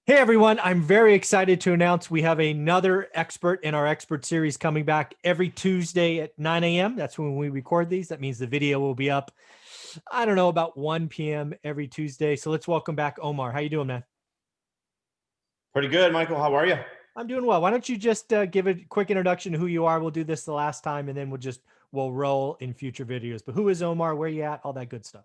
Hey everyone, I'm very excited to announce we have another expert in our expert series coming back every Tuesday at 9 a.m. That's when we record these. That means the video will be up, I don't know, about 1 p.m. every Tuesday. So let's welcome back Omar. How you doing, man? Pretty good, Michael. How are you? I'm doing well. Why don't you just give a quick introduction to who you are? We'll do this the last time and then we'll roll in future videos. But who is Omar? Where you at? All that good stuff.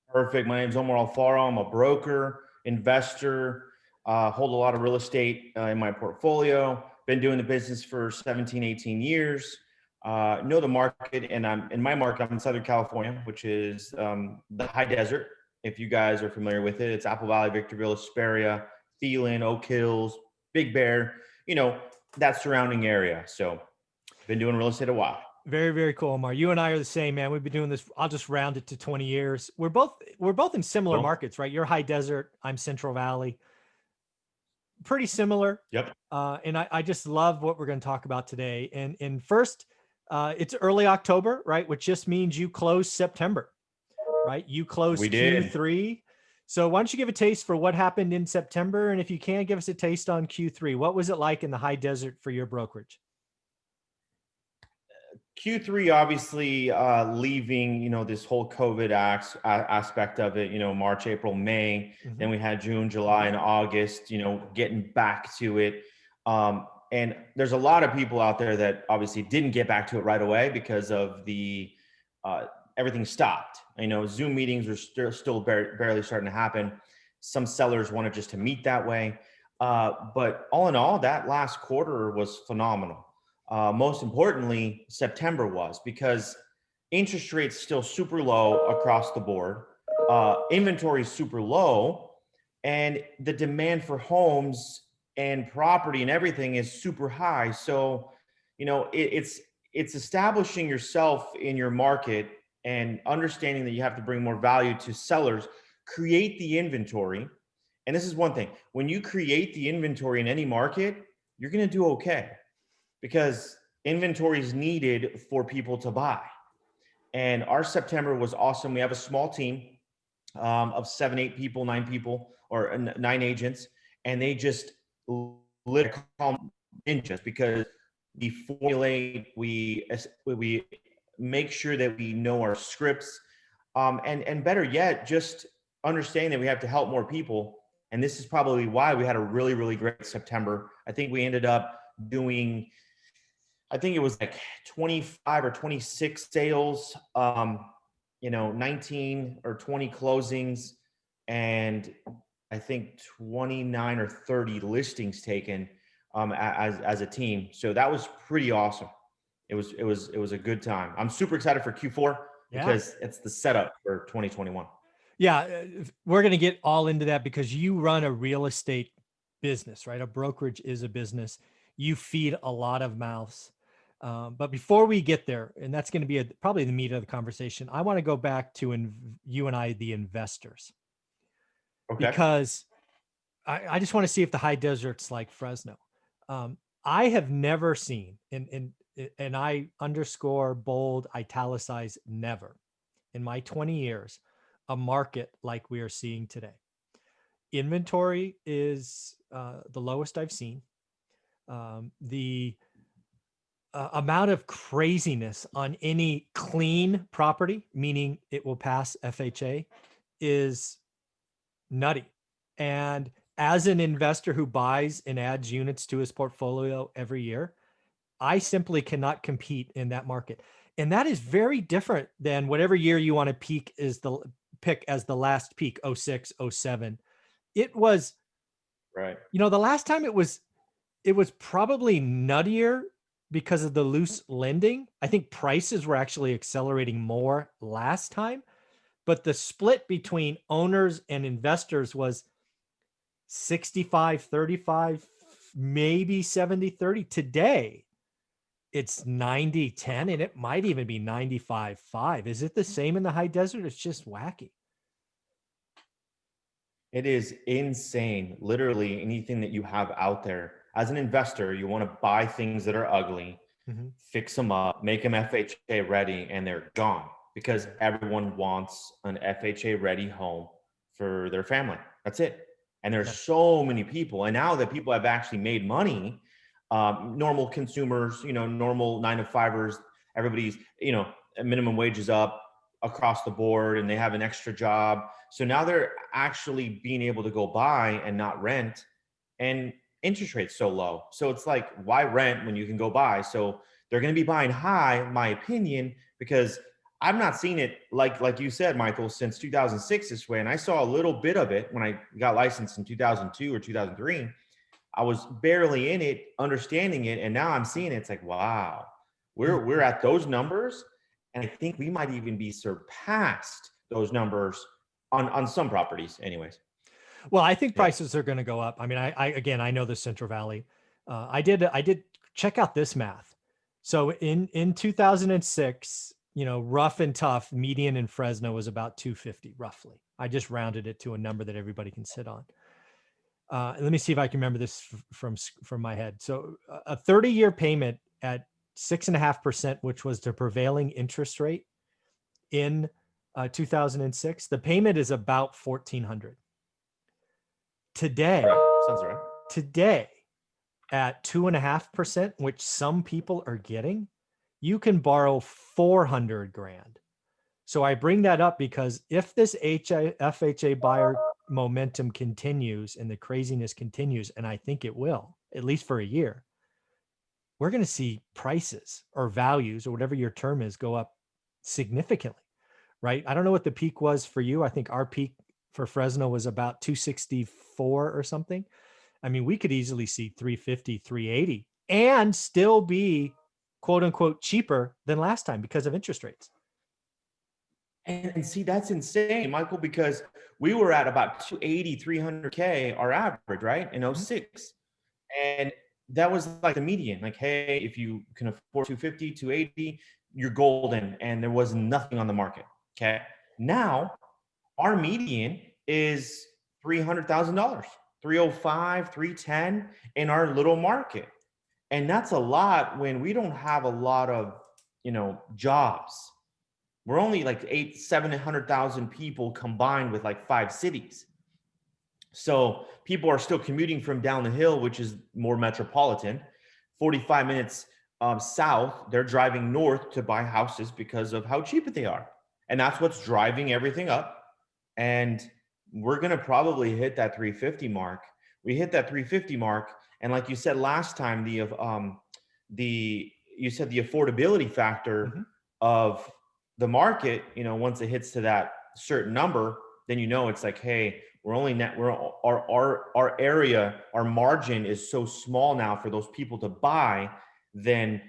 Perfect. My name's Omar Alfaro. I'm a broker, investor, hold a lot of real estate in my portfolio. Been doing the business for 17, 18 years. Know the market, and I'm in my market. I'm in Southern California, which is the high desert. If you guys are familiar with it, it's Apple Valley, Victorville, Hesperia, Thielen, Oak Hills, Big Bear, that surrounding area. So been doing real estate a while. Very, very cool, Omar. You and I are the same, man. We've been doing this. I'll just round it to 20 years. We're both in similar Cool. markets, right? You're high desert. I'm Central Valley. Pretty similar. Yep. And I just love what we're going to talk about today. And first, it's early October, right? Which just means you close September, right? You close We did. Q3. So why don't you give a taste for what happened in September? And if you can, give us a taste on Q3. What was it like in the high desert for your brokerage? Q3, obviously, leaving, this whole COVID aspect of it, March, April, May. Then we had June, July, and August, getting back to it. And there's a lot of people out there that obviously didn't get back to it right away because of everything stopped. Zoom meetings are still barely starting to happen. Some sellers wanted just to meet that way. But all in all, that last quarter was phenomenal. Most importantly, September was, because interest rates still super low across the board. Inventory is super low, and the demand for homes and property and everything is super high. So, it's establishing yourself in your market and understanding that you have to bring more value to sellers, create the inventory. And this is one thing: when you create the inventory in any market, you're going to do okay, because inventory is needed for people to buy. And our September was awesome. We have a small team of 7, 8 people, 9 people, or 9 agents, and they just literally call them ninjas, because we formulate, we make sure that we know our scripts, and better yet, just understanding that we have to help more people. And this is probably why we had a really, really great September. I think we ended up doing, I think it was like 25 or 26 sales, 19 or 20 closings, and I think 29 or 30 listings taken as a team. So that was pretty awesome. It was a good time. I'm super excited for Q4 Yeah. because it's the setup for 2021. Yeah, we're going to get all into that because you run a real estate business, right? A brokerage is a business. You feed a lot of mouths. But before we get there, and that's going to be probably the meat of the conversation, I want to go back to you and I, the investors, Okay. because I just want to see if the high desert's like Fresno. I have never seen, and I underscore, bold, italicize, never in my 20 years, a market like we are seeing today. Inventory is the lowest I've seen. The amount of craziness on any clean property, meaning it will pass FHA, is nutty. And as an investor who buys and adds units to his portfolio every year, I simply cannot compete in that market. And that is very different than whatever year you want to pick as the last peak, 06, 07. It was, Right. the last time it was probably nuttier because of the loose lending. I think prices were actually accelerating more last time, but the split between owners and investors was 65-35, maybe 70-30. Today, it's 90-10, and it might even be 95-5. Is it the same in the high desert? It's just wacky. It is insane. Literally anything that you have out there. As an investor, you want to buy things that are ugly, fix them up, make them FHA ready, and they're gone, because everyone wants an FHA ready home for their family. That's it. And there's Yeah. so many people. And now that people have actually made money, normal consumers, normal 9 to 5ers, everybody's, minimum wage is up across the board and they have an extra job. So now they're actually being able to go buy and not rent, and interest rates so low. So it's like, why rent when you can go buy? So they're going to be buying high, my opinion, because I'm not seeing it like you said, Michael, since 2006 this way. And I saw a little bit of it when I got licensed in 2002 or 2003. I was barely in it, understanding it, and now I'm seeing it. It's like, wow, we're at those numbers, and I think we might even be surpassed those numbers on some properties, anyways. Well, I think Yeah. prices are going to go up. I mean, again, I know the Central Valley. I did check out this math. So in 2006, rough and tough, median in Fresno was about 250 roughly. I just rounded it to a number that everybody can sit on. Let me see if I can remember this from my head. So a 30-year payment at 6.5%, which was the prevailing interest rate in 2006, the payment is about 1,400. Today, Right. Sounds right. today at 2.5%, which some people are getting, you can borrow 400 grand. So I bring that up because if this FHA buyer momentum continues and the craziness continues, and I think it will, at least for a year, we're going to see prices or values or whatever your term is go up significantly, right? I don't know what the peak was for you. I think our peak for Fresno was about 264 or something. I mean, we could easily see 350, 380 and still be quote unquote cheaper than last time because of interest rates. And see, that's insane, Michael, because we were at about 280, 300K, our average, right? In 06. And that was like the median. Like, hey, if you can afford 250, 280, you're golden. And there was nothing on the market. Okay. Now, our median is $300,000, 305, 310 in our little market. And that's a lot when we don't have a lot of, jobs. We're only like 700,000 people combined with like 5 cities. So people are still commuting from down the hill, which is more metropolitan, 45 minutes south. They're driving north to buy houses because of how cheap they are. And that's what's driving everything up. And we're going to probably hit that 350 mark. We hit that 350 mark. And like you said last time, you said the affordability factor of the market, once it hits to that certain number, then it's like, hey, we're only our area, our margin is so small now for those people to buy, then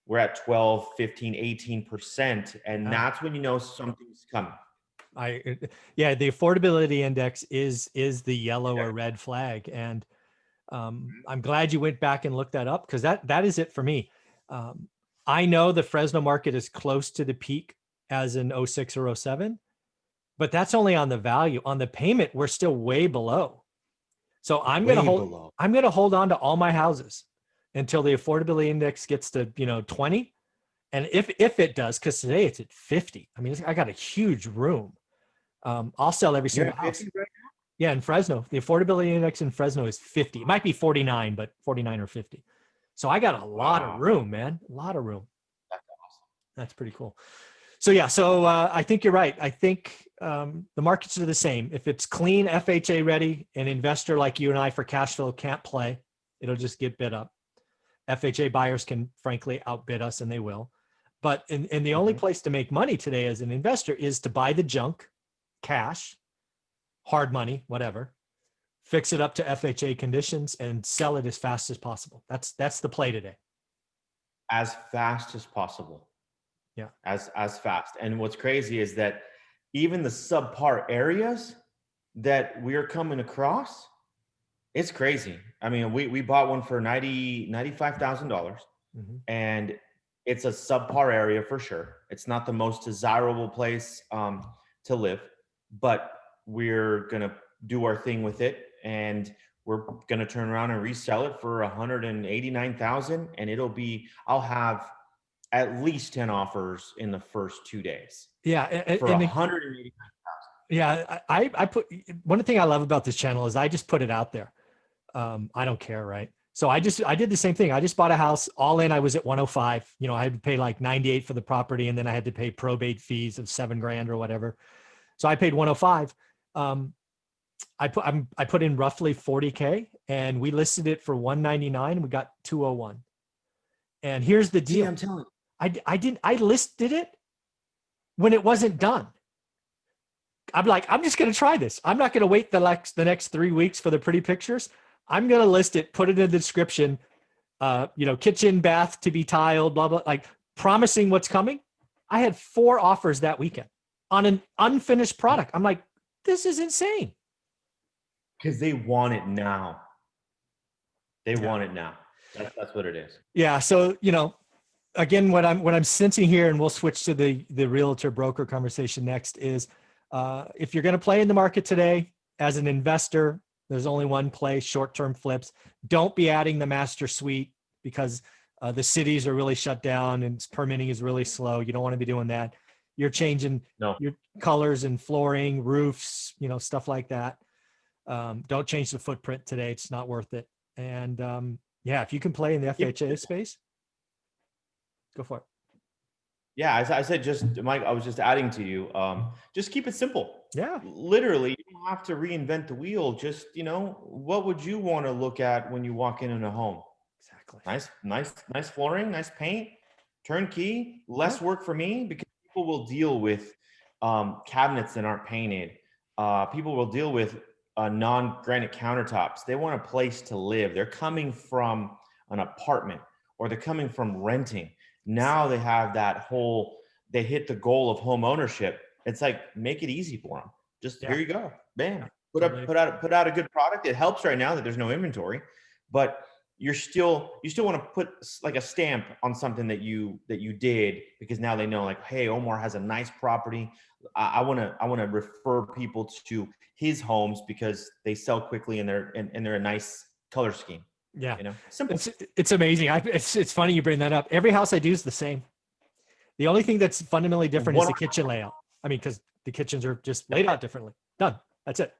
we're at 12, 15, 18%. And that's when something's coming. The affordability index is the yellow or red flag. And I'm glad you went back and looked that up, because that is it for me. I know the Fresno market is close to the peak as in 06 or 07, but that's only on the value. On the payment, we're still way below. So I'm going to hold on to all my houses until the affordability index gets to 20. And if it does, because today it's at 50. I mean, I got a huge room. I'll sell every single house. Right, yeah, in Fresno, the affordability index in Fresno is 50. It might be 49, but 49 or 50. So I got a lot of room, man. A lot of room. That's awesome. That's pretty cool. So yeah, I think you're right. I think the markets are the same. If it's clean, FHA ready, an investor like you and I for cash flow can't play. It'll just get bid up. FHA buyers can frankly outbid us, and they will. But in the only place to make money today as an investor is to buy the junk, cash, hard money, whatever, fix it up to FHA conditions and sell it as fast as possible. That's the play today. As fast as possible. Yeah. As fast. And what's crazy is that even the subpar areas that we're coming across, it's crazy. I mean, we bought one for $95,000 and it's a subpar area for sure. It's not the most desirable place to live, but we're going to do our thing with it, and we're going to turn around and resell it for $189,000, and I'll have at least 10 offers in the first 2 days. Yeah, for $189,000. Yeah, I put one thing I love about this channel is I just put it out there. I don't care, right? So I did the same thing. I just bought a house all in. I was at 105. You know, I had to pay like 98 for the property, and then I had to pay probate fees of $7,000 or whatever. So I paid 105. I put in roughly 40K, and we listed it for 199. We got 201. And here's the See, deal. I'm telling you. I listed it when it wasn't done. I'm like, I'm just going to try this. I'm not going to wait the next 3 weeks for the pretty pictures. I'm going to list it, put it in the description, kitchen, bath to be tiled, blah, blah, like promising what's coming. I had 4 offers that weekend on an unfinished product. I'm like, this is insane. Because they want it now. They want it now. That's what it is. Yeah. So, again, what I'm sensing here, and we'll switch to the realtor broker conversation next, is if you're going to play in the market today as an investor, there's only one play: short-term flips. Don't be adding the master suite because the cities are really shut down and permitting is really slow. You don't want to be doing that. You're changing your colors and flooring, roofs, stuff like that. Don't change the footprint today. It's not worth it. And if you can play in the FHA space, go for it. Yeah, I said, just Mike, I was just adding to you. Just keep it simple. Yeah. Literally, you don't have to reinvent the wheel. Just, what would you want to look at when you walk in a home? Exactly. Nice flooring, nice paint, turnkey, less work for me, because people will deal with cabinets that aren't painted. People will deal with non-granite countertops. They want a place to live. They're coming from an apartment, or they're coming from renting. Now they have they hit the goal of home ownership. It's like, make it easy for them. Just here you go. Bam. Put out a good product. It helps right now that there's no inventory, but you still want to put like a stamp on something that you did, because now they know, like, hey, Omar has a nice property. I want to refer people to his homes because they sell quickly and they're a nice color scheme. Yeah. Simple. It's amazing. It's funny you bring that up. Every house I do is the same. The only thing that's fundamentally different is the kitchen layout. I mean, because the kitchens are just laid out differently. Done. That's it.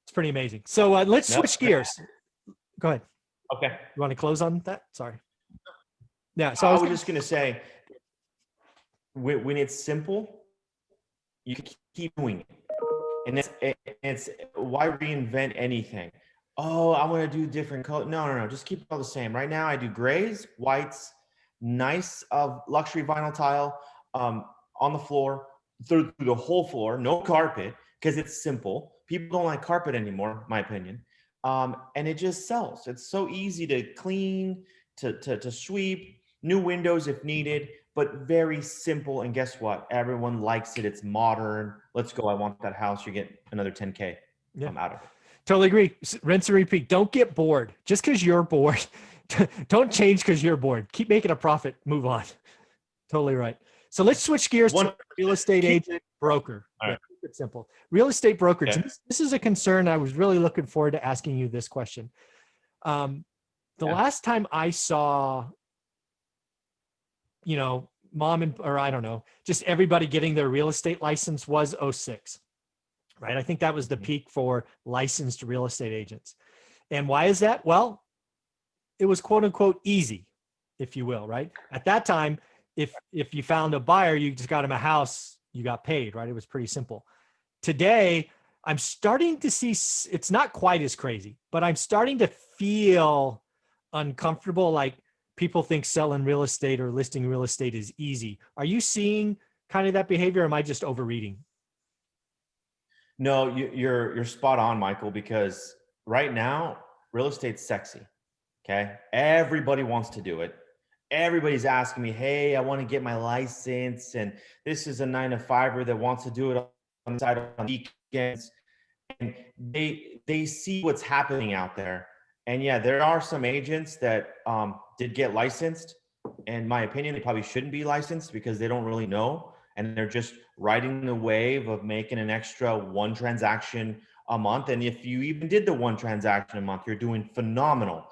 It's pretty amazing. So let's switch gears. Go ahead. Okay. You want to close on that? Sorry. Yeah. So I was just going to say, when it's simple, you keep doing it. And it's why reinvent anything? Oh, I want to do different color. No. Just keep it all the same. Right now, I do grays, whites, nice luxury vinyl tile on the floor, through the whole floor, no carpet, because it's simple. People don't like carpet anymore, my opinion. And it just sells. It's so easy to clean, to sweep, new windows if needed, but very simple. And guess what? Everyone likes it. It's modern. Let's go. I want that house. You get another 10K. I'm out of it. Totally agree. Rinse and repeat. Don't get bored. Just because you're bored, don't change because you're bored. Keep making a profit. Move on. Totally right. So let's switch gears to real estate agent broker. All right. Keep it simple. Real estate brokerage. Yeah. This is a concern. I was really looking forward to asking you this question. Last time I saw, just everybody getting their real estate license was 2006, right? I think that was the peak for licensed real estate agents. And why is that? Well, it was quote unquote easy, if you will, right? At that time, if you found a buyer, you just got him a house, you got paid, right? It was pretty simple. Today, I'm starting to see, it's not quite as crazy, but I'm starting to feel uncomfortable. Like people think selling real estate or listing real estate is easy. Are you seeing kind of that behavior? Or am I just overreading? No, you're spot on, Michael, because right now, real estate's sexy. Okay. Everybody wants to do it. Everybody's asking me, hey, I want to get my license. And this is a 9-to-5er that wants to do it on the side on weekends. And they see what's happening out there. And yeah, there are some agents that did get licensed. In my opinion, they probably shouldn't be licensed because they don't really know. And they're just riding the wave of making an extra 1 transaction a month. And if you even did the 1 transaction a month, you're doing phenomenal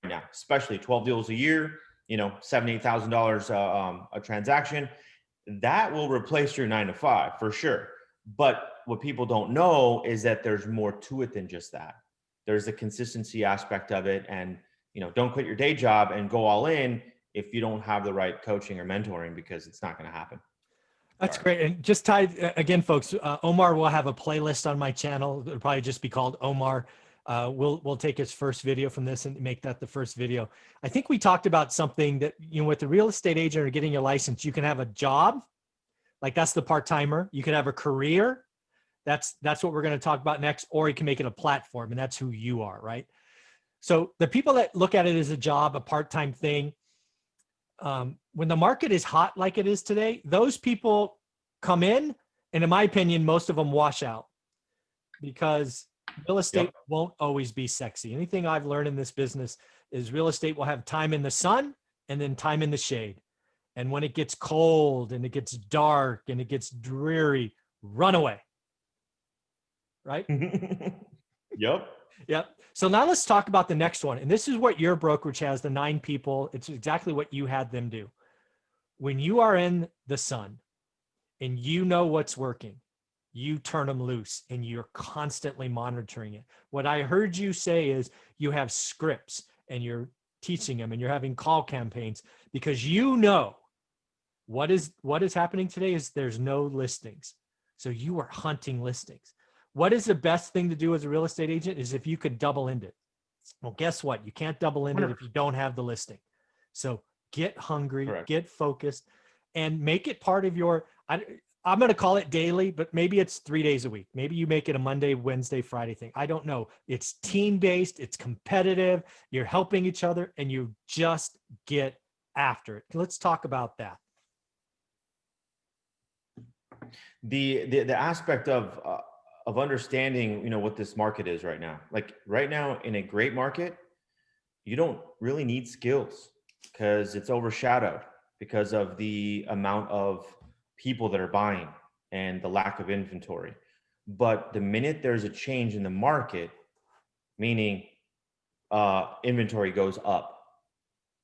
right now, especially 12 deals a year, $7,000-8,000 a transaction. That will replace your 9-to-5 for sure. But what people don't know is that there's more to it than just that. There's the consistency aspect of it. And, don't quit your day job and go all in if you don't have the right coaching or mentoring, because it's not going to happen. That's great. And just tied again, folks, Omar will have a playlist on my channel. It'll probably just be called Omar. We'll take his first video from this and make that the first video. I think we talked about something that, with the real estate agent or getting your license, you can have a job, like that's the part-timer. You can have a career. That's what we're going to talk about next, or you can make it a platform, and that's who you are, right? So the people that look at it as a job, a part-time thing, when the market is hot like it is today, those people come in, and in my opinion, most of them wash out, because real estate won't always be sexy. Anything I've learned in this business is real estate will have time in the sun and then time in the shade. And when it gets cold and it gets dark and it gets dreary, run away. Right? Yep. So now let's talk about the next one. And this is what your brokerage has, the 9 people. It's exactly what you had them do. When you are in the sun and you know what's working, you turn them loose and you're constantly monitoring it. What I heard you say is you have scripts and you're teaching them and you're having call campaigns, because what is happening today is there's no listings. So you are hunting listings. What is the best thing to do as a real estate agent is if you could double end it. Well, guess what? You can't double end it if you don't have the listing. So get hungry, get focused, and make it part of your, I'm going to call it daily, but maybe it's 3 days a week. Maybe you make it a Monday, Wednesday, Friday thing. I don't know. It's team-based. It's competitive. You're helping each other, and you just get after it. Let's talk about that. The aspect of understanding, what this market is right now. Like right now in a great market, you don't really need skills because it's overshadowed because of the amount of people that are buying and the lack of inventory. But the minute there's a change in the market, meaning inventory goes up,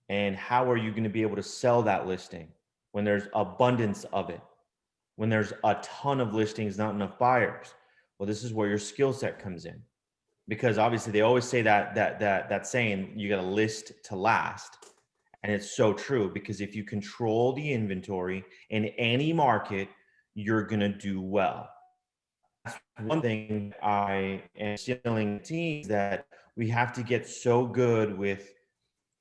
and how are you going to be able to sell that listing when there's abundance of it, when there's a ton of listings, not enough buyers? Well, this is where your skill set comes in, because obviously they always say that saying, you got to list to last. And it's so true, because if you control the inventory in any market, you're going to do well. That's one thing I am instilling teams, that we have to get so good with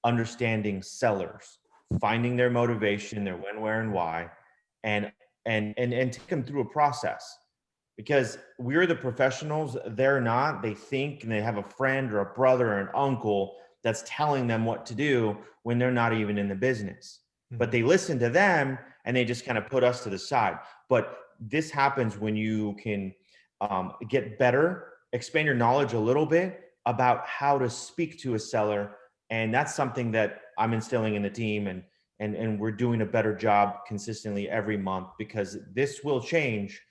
understanding sellers, finding their motivation, their when, where, and why, and take them through a process. Because we're the professionals, they're not. They think, and they have a friend or a brother or an uncle that's telling them what to do when they're not even in the business. But they listen to them and they just kind of put us to the side. But this happens when you can get better, expand your knowledge a little bit about how to speak to a seller. And that's something that I'm instilling in the team, and we're doing a better job consistently every month, because this will change.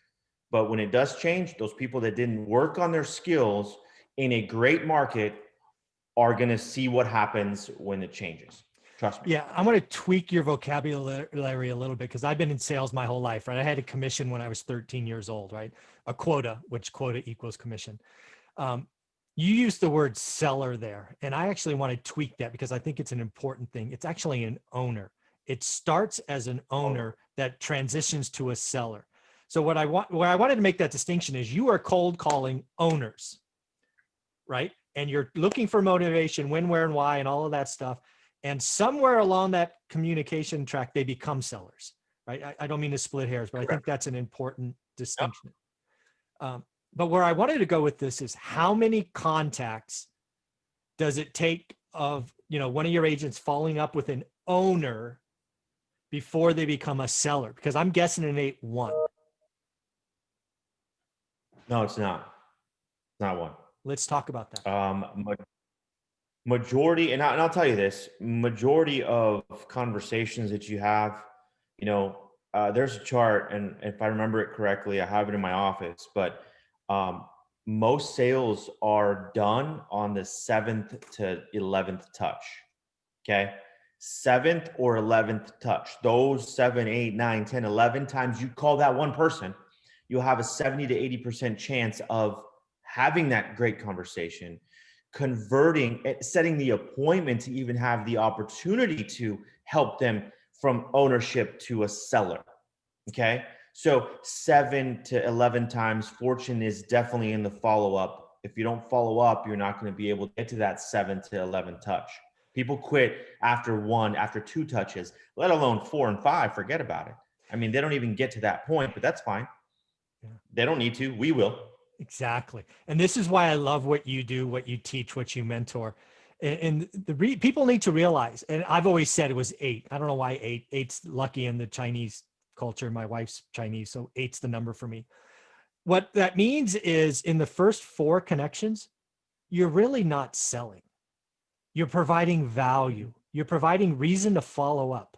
But when it does change, those people that didn't work on their skills in a great market are going to see what happens when it changes. Trust me. Yeah, I'm going to tweak your vocabulary a little bit, because I've been in sales my whole life, right? I had a commission when I was 13 years old, right? A quota, which quota equals commission. You used the word seller there, and I actually want to tweak that, because I think it's an important thing. It's actually an owner. It starts as an owner that transitions to a seller. So where I wanted to make that distinction is, you are cold calling owners, right? And you're looking for motivation, when, where, and why, and all of that stuff. And somewhere along that communication track, they become sellers, right? I don't mean to split hairs, but I think that's an important distinction. But where I wanted to go with this is, how many contacts does it take of, one of your agents following up with an owner before they become a seller? Because I'm guessing an 8-1. No, it's not. It's not one. Let's talk about that. Majority, and I'll tell you this, majority of conversations that you have, there's a chart, and if I remember it correctly, I have it in my office, but most sales are done on the 7th to 11th touch. Okay. 7th or 11th touch, those 7, 8, 9, 10, 11 times you call that one person, you'll have a 70 to 80% chance of having that great conversation, converting, setting the appointment to even have the opportunity to help them from ownership to a seller. Okay. So 7 to 11 times fortune is definitely in the follow up. If you don't follow up, you're not going to be able to get to that 7 to 11 touch. People quit after 1, after 2 touches, let alone 4 and 5. Forget about it. I mean, they don't even get to that point, but that's fine. Yeah. They don't need to. We will. Exactly. And this is why I love what you do, what you teach, what you mentor. And people need to realize, and I've always said it was 8. I don't know why 8. 8's lucky in the Chinese culture. My wife's Chinese, so 8's the number for me. What that means is in the first 4 connections, you're really not selling. You're providing value. You're providing reason to follow up.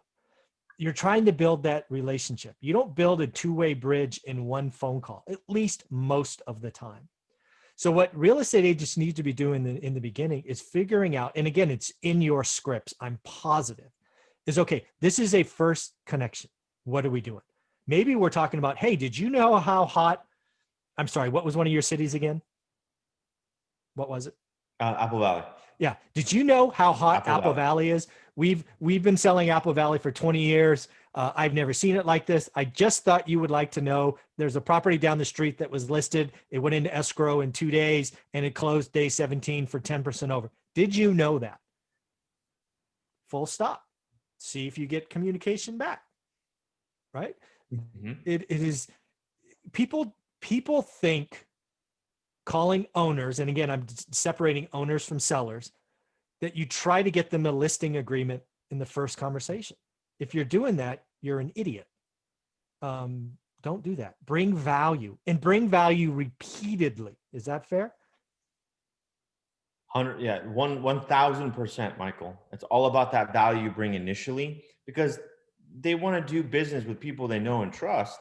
You're trying to build that relationship. You don't build a 2-way bridge in 1 phone call, at least most of the time. So what real estate agents need to be doing in the beginning is figuring out, and again, it's in your scripts, I'm positive, is okay, this is a first connection. What are we doing? Maybe we're talking about, hey, did you know how hot, I'm sorry, what was one of your cities again? What was it? Apple Valley. Yeah. Did you know how hot Apple Valley is? We've been selling Apple Valley for 20 years. I've never seen it like this. I just thought you would like to know there's a property down the street that was listed. It went into escrow in 2 days and it closed day 17 for 10% over. Did you know that? Full stop. See if you get communication back. Right? Mm-hmm. It is people think calling owners, and again, I'm separating owners from sellers, that you try to get them a listing agreement in the first conversation. If you're doing that, you're an idiot. Don't do that. Bring value, and bring value repeatedly. Is that fair? 1000%, Michael. It's all about that value you bring initially, because they want to do business with people they know and trust.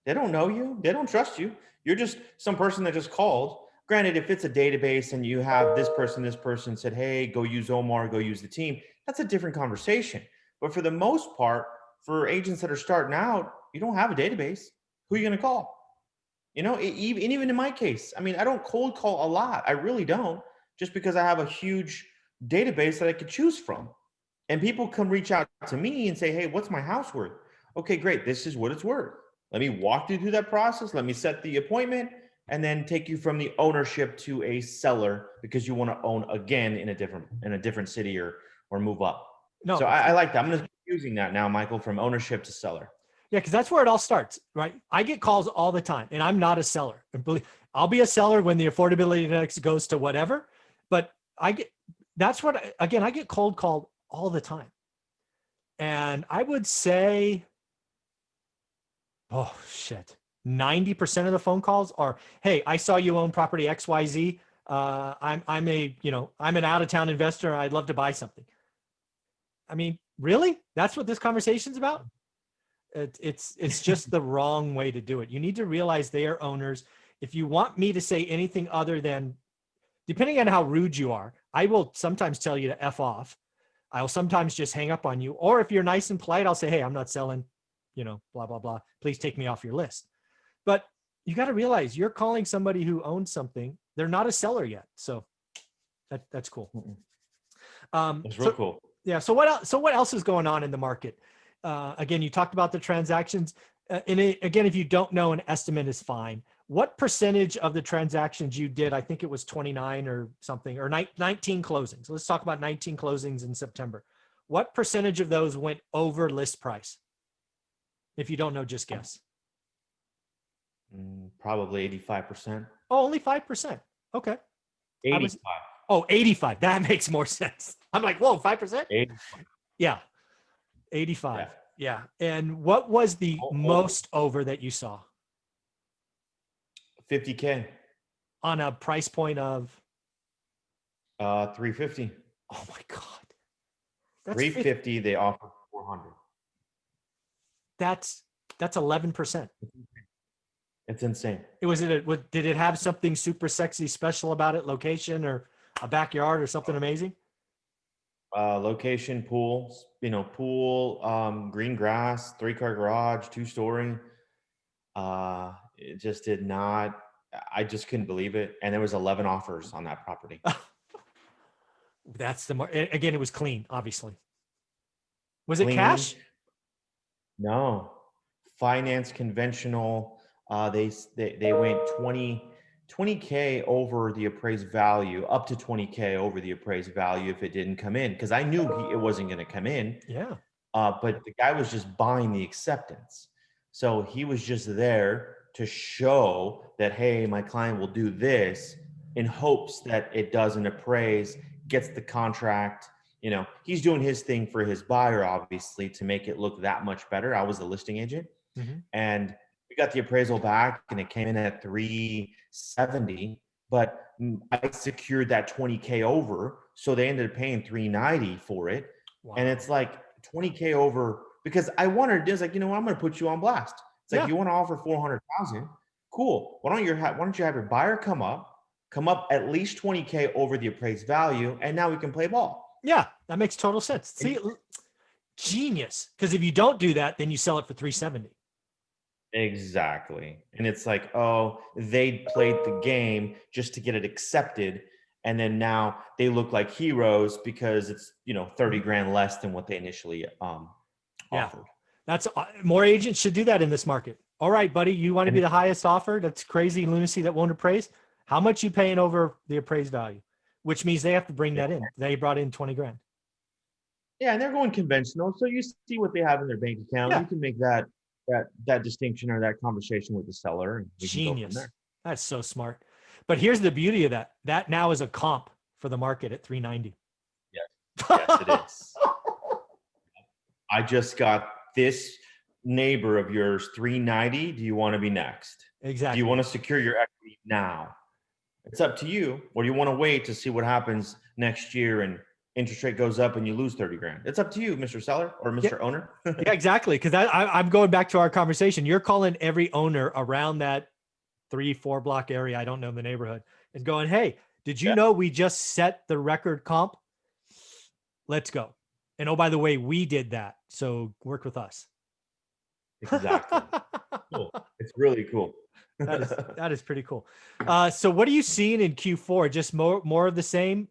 They don't know you. They don't trust you. You're just some person that just called. Granted, if it's a database and you have this person said, hey, go use Omar, go use the team, that's a different conversation. But for the most part, for agents that are starting out, you don't have a database. Who are you going to call? You know, even in my case, I mean, I don't cold call a lot. I really don't, just because I have a huge database that I could choose from. And people come reach out to me and say, hey, what's my house worth? Okay, great. This is what it's worth. Let me walk you through that process. Let me set the appointment and then take you from the ownership to a seller, because you want to own again in a different city or move up. No, so I like that. I'm going to keep using that now, Michael, from ownership to seller. Yeah, because that's where it all starts, right? I get calls all the time, and I'm not a seller. I'll be a seller when the affordability index goes to whatever, but I get cold called all the time. And I would say, oh shit, 90% of the phone calls are, hey, I saw you own property XYZ. I'm an out-of-town investor. I'd love to buy something. I mean, really? That's what this conversation's about? It's just the wrong way to do it. You need to realize they are owners. If you want me to say anything other than, depending on how rude you are, I will sometimes tell you to F off. I'll sometimes just hang up on you. Or if you're nice and polite, I'll say, hey, I'm not selling, blah, blah, blah. Please take me off your list. But you got to realize you're calling somebody who owns something. They're not a seller yet. So that's cool. It's real cool. Yeah. So what else is going on in the market? Again, you talked about the transactions. Again, if you don't know, an estimate is fine. What percentage of the transactions you did, I think it was 29 or something, or 19 closings. Let's talk about 19 closings in September. What percentage of those went over list price? If you don't know, just guess. Probably 85%. Oh, only 5%. Okay. 85. 85. That makes more sense. I'm like, whoa, 5%? 85. Yeah. 85. Yeah. And what was the most over that you saw? 50K. On a price point of? 350. Oh my God. That's 350. They offer 400. That's 11%. It's insane. Did it have something super sexy special about it? Location or a backyard or something amazing? Location, pool, green grass, 3-car garage, 2-story. It just did not. I just couldn't believe it. And there was 11 offers on that property. That's again, it was clean, obviously. Was it Clean. cash? No. Finance, conventional. They went 20K over the appraised value, up to 20K over the appraised value if it didn't come in. Because I knew it wasn't going to come in. Yeah. But the guy was just buying the acceptance. So he was just there to show that, hey, my client will do this, in hopes that it doesn't appraise, gets the contract. He's doing his thing for his buyer, obviously, to make it look that much better. I was the listing agent. Mm-hmm. And we got the appraisal back and it came in at 370, but I secured that 20K over. So they ended up paying 390 for it. Wow. And it's like 20K over, because I wanted, it's like, I'm going to put you on blast. It's like, you want to offer 400,000. Cool. Why don't you have your buyer come up at least 20K over the appraised value. And now we can play ball. Yeah. That makes total sense. See, genius. Because if you don't do that, then you sell it for 370. Exactly. And it's like, oh, they played the game just to get it accepted. And then now they look like heroes because it's, 30 grand less than what they initially offered. That's more agents should do that in this market. All right, buddy, you want to be the highest offer? That's crazy lunacy that won't appraise. How much you paying over the appraised value? Which means they have to bring that in. They brought in 20 grand. Yeah, and they're going conventional. So you see what they have in their bank account. Yeah. You can make that distinction or that conversation with the seller. And we can go from there. That's so smart. But here's the beauty of that. That now is a comp for the market at 390. Yes, it is. I just got this neighbor of yours 390. Do you want to be next? Exactly. Do you want to secure your equity now? It's up to you. Or do you want to wait to see what happens next year and interest rate goes up and you lose 30 grand? It's up to you, Mr. Seller or Mr. Owner. Yeah, exactly. Because I'm going back to our conversation. You're calling every owner around that 3-4 block area, I don't know the neighborhood, and going, hey, did you know we just set the record comp? Let's go. And oh, by the way, we did that. So work with us. Exactly. Cool. It's really cool. That is pretty cool. So what are you seeing in Q4? Just more of the same?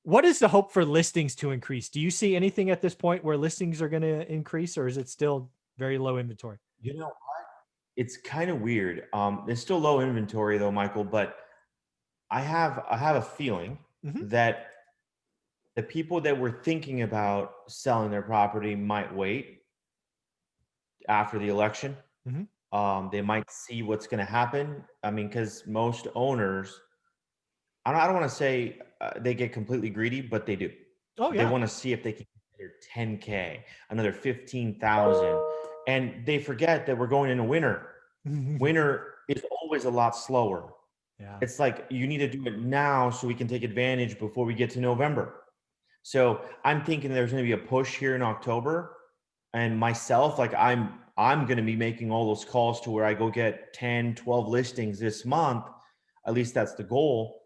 What is the hope for listings to increase? Do you see anything at this point where listings are going to increase, or is it still very low inventory? You know what? It's kind of weird. It's still low inventory though, Michael, but I have a feeling that the people that were thinking about selling their property might wait after the election. They might see what's going to happen. I mean, because most owners, I don't want to say they get completely greedy, but they do. Oh yeah. They want to see if they can get another 10K, another 15,000, and they forget that we're going into winter. Winter is always a lot slower. Yeah. It's like you need to do it now so we can take advantage before we get to November. So I'm thinking there's going to be a push here in October, and myself, like I'm going to be making all those calls to where I go get 10, 12 listings this month. At least that's the goal.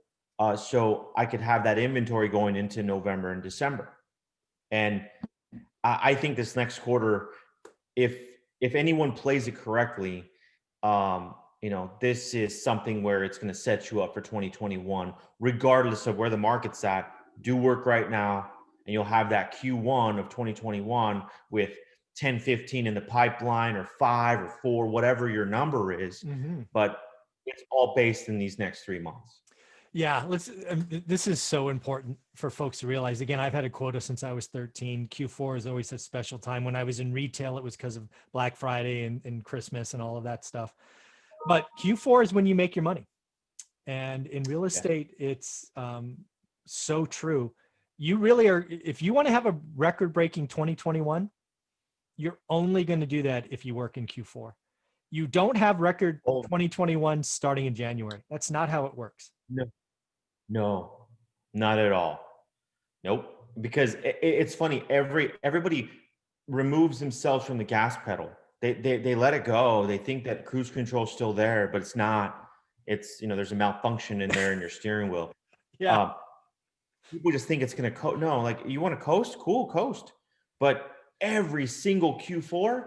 So I could have that inventory going into November and December. And I think this next quarter, if anyone plays it correctly, this is something where it's going to set you up for 2021, regardless of where the market's at. Do work right now, and you'll have that Q1 of 2021 with 10, 15 in the pipeline, or 5 or 4, whatever your number is. But it's all based in these next 3 months. Yeah, this is so important for folks to realize. Again, I've had a quota since I was 13. Q4 is always a special time. When I was in retail, it was because of Black Friday and Christmas and all of that stuff. But Q4 is when you make your money. And in real estate, it's so true. You really are, if you want to have a record-breaking 2021, you're only going to do that if you work in Q4. You don't have record 2021 starting in January. That's not how it works. No, not at all. Nope. Because it's funny. Everybody removes themselves from the gas pedal. They let it go. They think that cruise control is still there, but it's not. It's, there's a malfunction in there in your steering wheel. Yeah. People just think it's going to no, like, you want to coast? Cool, coast. But every single Q4,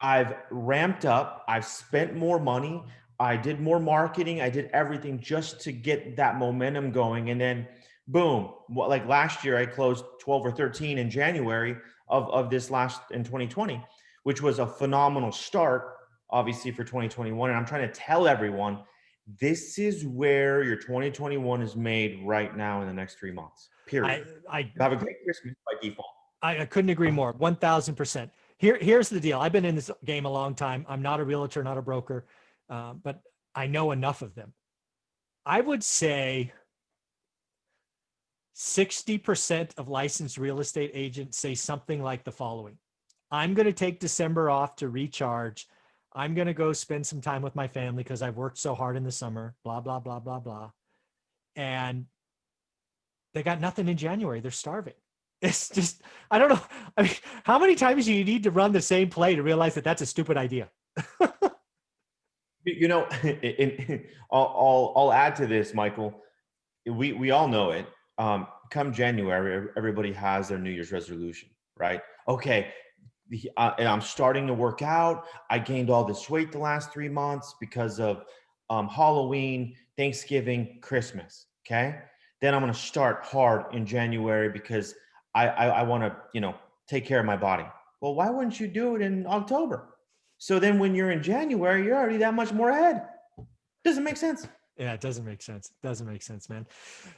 I've ramped up. I've spent more money. I did more marketing. I did everything just to get that momentum going. And then boom, like last year, I closed 12 or 13 in January of this last in 2020, which was a phenomenal start, obviously, for 2021. And I'm trying to tell everyone, this is where your 2021 is made right now in the next 3 months, period. I Have a great Christmas by default. I couldn't agree more. 1000%. Here's the deal. I've been in this game a long time. I'm not a realtor, not a broker, but I know enough of them. I would say 60% of licensed real estate agents say something like the following: I'm going to take December off to recharge. I'm going to go spend some time with my family because I've worked so hard in the summer, blah, blah, blah, blah, blah. And they got nothing in January. They're starving. It's just, I don't know. I mean, how many times do you need to run the same play to realize that that's a stupid idea? You know, I'll add to this, Michael. We all know it. Come January, everybody has their New Year's resolution, right? Okay, and I'm starting to work out. I gained all this weight the last 3 months because of Halloween, Thanksgiving, Christmas. Okay, then I'm going to start hard in January because I want to, take care of my body. Well, why wouldn't you do it in October? So then when you're in January, you're already that much more ahead. Doesn't make sense. Yeah, it doesn't make sense. It doesn't make sense, man.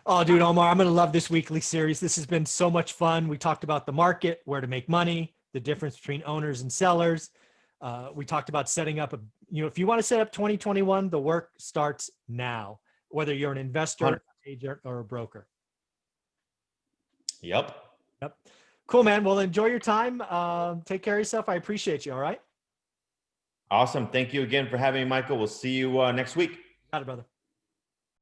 Oh, dude, Omar, I'm going to love this weekly series. This has been so much fun. We talked about the market, where to make money, the difference between owners and sellers. We talked about setting up if you want to set up 2021, the work starts now, whether you're an investor, agent, or a broker. Yep. Cool, man. Well, enjoy your time. Take care of yourself. I appreciate you. All right. Awesome. Thank you again for having me, Michael. We'll see you next week. Got it, brother.